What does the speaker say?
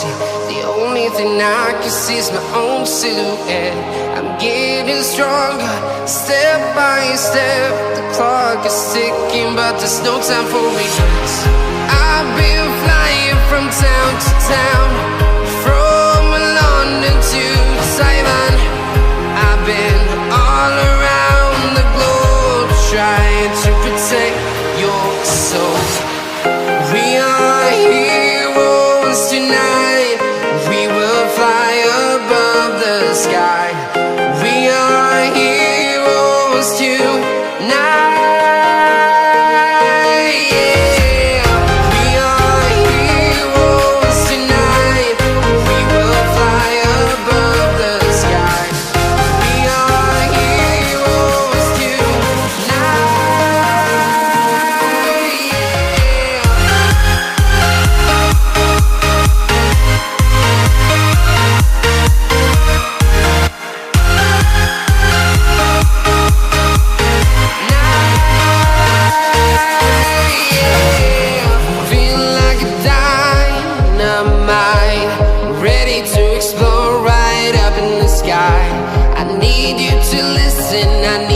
reality. The only thing I can see is my own silhouette. I'm getting stronger, step by step. The clock is ticking, but there's no time for regrets. I've been flying from town to town, from London to Taiwan. I've been all around the globe, trying to protect your soul. We are heroes tonight. We will fly above the sky. We are heroes tonight. I need you to listen, I need